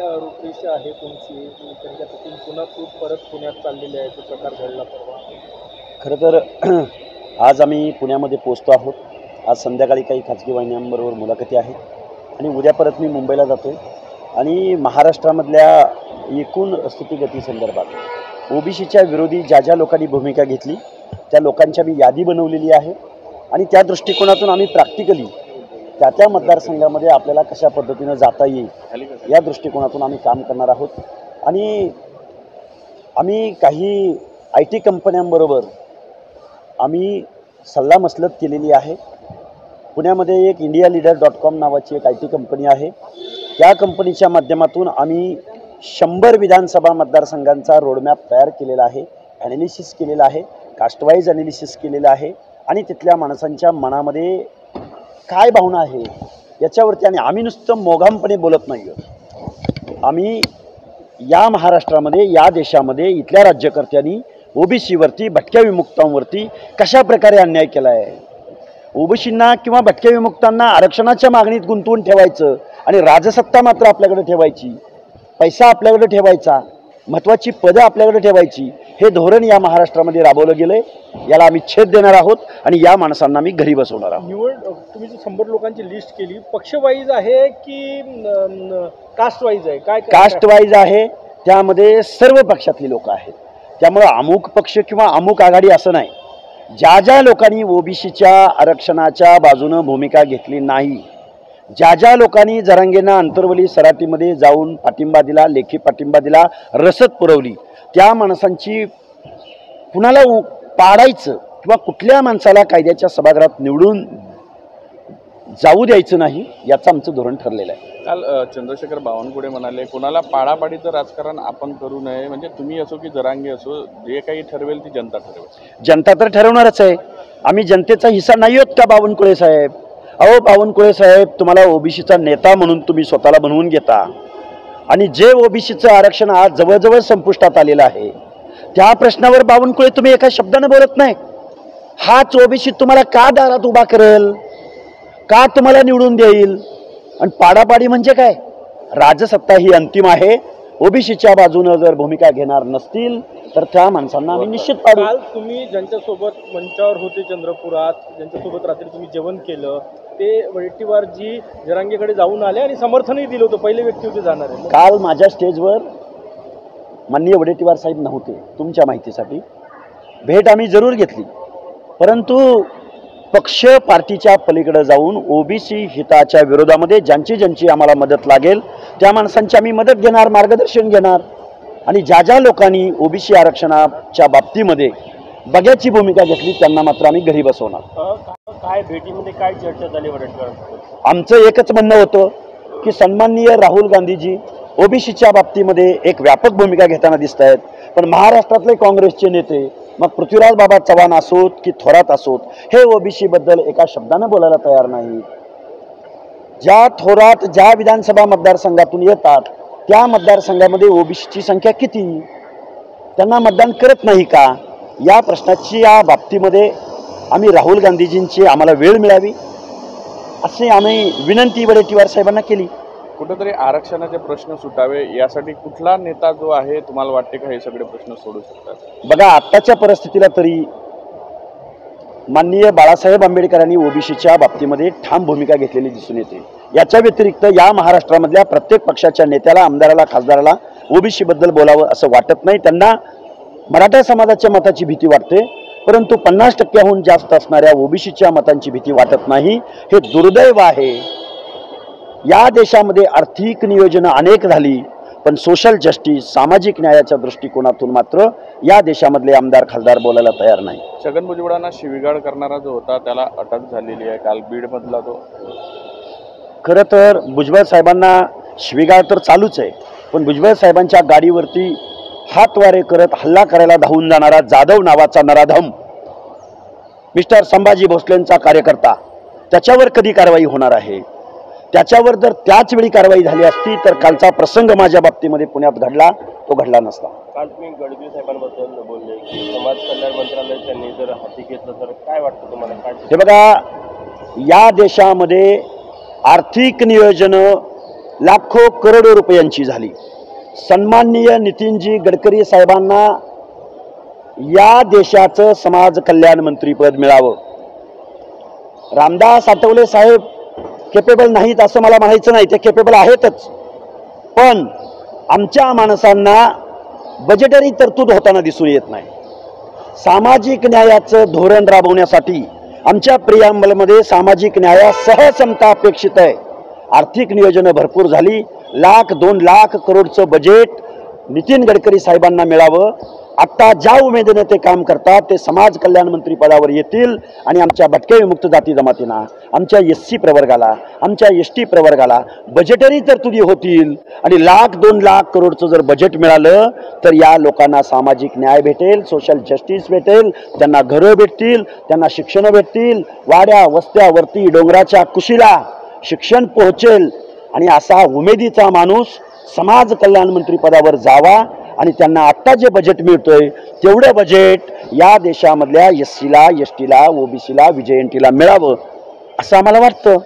रूपरेषा आहे तुमची त्यांच्यापासून पुन्हा परत पुण्यात चाललेले आहे तो प्रकार घडला परवा? खरं तर आज आम्ही पुण्यामध्ये पोहोचतो आहोत. आज संध्याकाळी काही खाजगी वाहिन्यांबरोबर मुलाखती आहेत आणि उद्या परत मी मुंबईला जातो आणि महाराष्ट्रामधल्या एकूण स्थितीगतीसंदर्भात ओबीसीच्या विरोधी ज्या लोकांनी भूमिका घेतली त्या लोकांची मी यादी बनवलेली आहे आणि त्या दृष्टिकोनातून आम्ही प्रॅक्टिकली त्या मतदारसंघामध्ये आपल्याला कशा पद्धतीनं जाता येईल या दृष्टिकोनातून आम्ही काम करणार आहोत. आणि आम्ही काही IT कंपन्यांबरोबर आम्ही सल्लामसलत केलेली आहे. पुण्यामध्ये एक indialeader.com नावाची एक IT कंपनी आहे. त्या कंपनीच्या माध्यमातून आम्ही 100 विधानसभा मतदारसंघांचा रोडमॅप तयार केलेला आहे, ॲनालिसिस केलेला आहे, कास्टवाईज ॲनालिसिस केलेलं आहे आणि तिथल्या माणसांच्या मनामध्ये काय भावना आहे याच्यावरती. आणि आम्ही नुसतं मोघामपणे बोलत नाही आहोत. आम्ही या महाराष्ट्रामध्ये या देशामध्ये इथल्या राज्यकर्त्यांनी ओबीसीवरती भटक्या विमुक्तांवरती कशा प्रकारे अन्याय केला आहे. ओबीसींना किंवा भटक्या विमुक्तांना आरक्षणाच्या मागणीत गुंतवून ठेवायचं आणि राजसत्ता मात्र आपल्याकडे ठेवायची, पैसा आपल्याकडे ठेवायचा, महत्त्वाची पदं आपल्याकडे ठेवायची, हे धोरण या महाराष्ट्रामध्ये राबवलं गेलं आहे. याला आम्ही छेद देणार आहोत आणि या माणसांना मी घरी बसवणार आहोत. तुम्ही जी 100 लोकांची लिस्ट केली पक्ष वाईज आहे की कास्ट वाईज आहे? काय कास्ट वाईज आहे. त्यामध्ये सर्व पक्षातली लोक आहेत. त्यामुळं अमुक पक्ष किंवा अमुक आघाडी असं नाही. ज्या लोकांनी ओबीसीच्या आरक्षणाच्या बाजूनं भूमिका घेतली नाही, ज्या लोकांनी जरांगेंना अंतरवली सराटीमध्ये जाऊन पाठिंबा दिला, लेखी पाठिंबा दिला, रसद पुरवली, त्या माणसांची कुणाला पाडायचं किंवा कुठल्या माणसाला कायद्याच्या सभागृहात निवडून जाऊ द्यायचं नाही याचं आमचं धोरण ठरलेलं आहे. काल चंद्रशेखर बावनकुळे म्हणाले कोणाला पाडापाडीचं राजकारण आपण करू नये, म्हणजे तुम्ही असो की जरांगे असो, जे काही ठरवेल ती जनता ठरवेल. जनता तर ठरवणारच आहे. आम्ही जनतेचा हिस्सा नाही आहोत का बावनकुळे साहेब? अहो बावनकुळे साहेब, तुम्हाला ओबीसीचा नेता म्हणून तुम्ही स्वतःला बनवून घेता आणि जे ओबीसीचं आरक्षण आज जवळजवळ संपुष्टात आलेलं आहे त्या प्रश्नावर बावनकुळे तुम्ही एका शब्दानं बोलत नाही. हाच ओबीसी तुम्हाला का दारात उभा करेल, का तुम्हाला निवडून देईल? आणि पाडापाडी म्हणजे काय? राजसत्ता ही अंतिम आहे. ओबीसीच्या बाजूनं जर भूमिका घेणार नसतील तर त्या माणसांना आम्ही निश्चित पाडू. काल तुम्ही ज्यांच्यासोबत मंचावर होते चंद्रपुरात, ज्यांच्यासोबत रात्री तुम्ही जेवण केलं, ते वडेट्टीवार जी जरांगेकडे जाऊन आले आणि समर्थनही दिलं होतं, पहिले व्यक्ती होते जाणारे. काल माझ्या स्टेजवर माननीय वडेट्टीवार साहेब नव्हते. तुमच्या माहितीसाठी भेट आम्ही जरूर घेतली, परंतु पक्ष पार्टीच्या पलीकडे जाऊन ओबीसी हिताच्या विरोधामध्ये ज्यांची आम्हाला मदत लागेल त्या माणसांची आम्ही मदत घेणार, मार्गदर्शन घेणार. आणि ज्या लोकांनी ओबीसी आरक्षणाच्या बाबतीमध्ये बघ्याची भूमिका घेतली त्यांना मात्र आम्ही घरी बसवणार. काय भेटीमध्ये काय चर्चा झाली वडेट्टीवार? आमचं एकच म्हणणं होतं की सन्माननीय राहुल गांधीजी ओबीसीच्या बाबतीमध्ये एक व्यापक भूमिका घेताना दिसत आहेत, पण महाराष्ट्रातले काँग्रेसचे नेते मग पृथ्वीराज बाबा चव्हाण असोत की थोरात असोत हे ओबीसी बद्दल एका शब्दानं बोलायला तयार नाहीत. ज्या थोरात ज्या विधानसभा मतदारसंघातून येतात त्या मतदारसंघामध्ये ओबीसीची संख्या किती, त्यांना मतदान करत नाही का? या प्रश्नाची या बाबतीमध्ये आम्ही राहुल गांधीजींची आम्हाला वेळ मिळावी अशी आम्ही विनंती वडेट्टीवार साहेबांना केली. कुठेतरी आरक्षणाचे प्रश्न सुटावे यासाठी कुठला नेता जो आहे तुम्हाला वाटते का हे सगळे प्रश्न सोडू शकतात? बघा, आत्ताच्या परिस्थितीला तरी माननीय बाळासाहेब आंबेडकरांनी ओबीसीच्या बाबतीमध्ये ठाम भूमिका घेतलेली दिसून येते. याच्या व्यतिरिक्त या महाराष्ट्रामधल्या प्रत्येक पक्षाच्या नेत्याला, आमदाराला, खासदाराला ओबीसी बद्दल बोलावं असं वाटत नाही. त्यांना मराठा समाजाच्या मताची भीती वाटते, परंतु 50% जास्त असणाऱ्या ओबीसीच्या मतांची भीती वाटत नाही. हे दुर्दैव आहे. या देशामध्ये आर्थिक नियोजनं अनेक झाली, पण सोशल जस्टिस, सामाजिक न्यायाच्या दृष्टिकोनातून मात्र या देशामधले आमदार खासदार बोलायला तयार नाही. छगन भुजबळांना शिवीगाळ करणारा जो होता त्याला अटक झालेली आहे काल बीडमधला तो. खरं तर भुजबळ साहेबांना शिवीगाळ तर चालूच आहे, पण भुजबळ साहेबांच्या गाडीवरती हातवारे करत हल्ला करायला धावून जाणारा जाधव नावाचा नराधम मिस्टर संभाजी भोसलेंचा कार्यकर्ता, त्याच्यावर कधी कारवाई होणार आहे? त्याच्यावर जर त्याच वेळी कारवाई झाली असती तर कालचा प्रसंग माझ्या बाबतीमध्ये पुण्यात घडला तो घडला नसता. काल तुम्ही गडकरी साहेबांबद्दल बोलले की समाज कल्याण मंत्रालय त्यांनी जर हाती घेतलं तर काय वाटतं तुम्हाला? काय हे बघा, या देशामध्ये आर्थिक नियोजन लाखो करोडो रुपयांची झाली. सन्माननीय नितीनजी गडकरी साहेबांना या देशाचं समाज कल्याण मंत्रीपद मिळावं. रामदास आठवले साहेब केपेबल नाहीत असं मला म्हणायचं नाही, ते केपेबल आहेतच. पण आमच्या माणसांना बजेटरी तरतूद होताना दिसून येत नाही. सामाजिक न्यायाचं धोरण राबवण्यासाठी आमच्या प्रियांबलमध्ये सामाजिक न्यायासह समता अपेक्षित आहे. आर्थिक नियोजनं भरपूर झाली. 1,00,000-2 लाख करोडचं बजेट नितीन गडकरी साहेबांना मिळावं. आत्ता ज्या उमेदीने ते काम करतात ते समाज कल्याण मंत्री पदावर येतील आणि आमच्या भटक्या विमुक्त जाती जमातींना, आमच्या SC प्रवर्गाला, आमच्या ST प्रवर्गाला बजेटरी तरतुदी होतील. आणि 1,00,000-2 लाख करोडचं जर बजेट मिळालं तर या लोकांना सामाजिक न्याय भेटेल, सोशल जस्टिस भेटेल, त्यांना घरं भेटतील, त्यांना शिक्षणं भेटतील, वाड्या वस्त्यावरती डोंगराच्या कुशीला शिक्षण पोहोचेल. आणि असा उमेदीचा माणूस समाज कल्याण मंत्री पदावर जावा आणि त्यांना आत्ता जे बजेट मिळतोय तेवढं बजेट या देशामधल्या SC ला, ST ला, OBC ला, VJNT ला मिळावं असं आम्हाला वाटतं.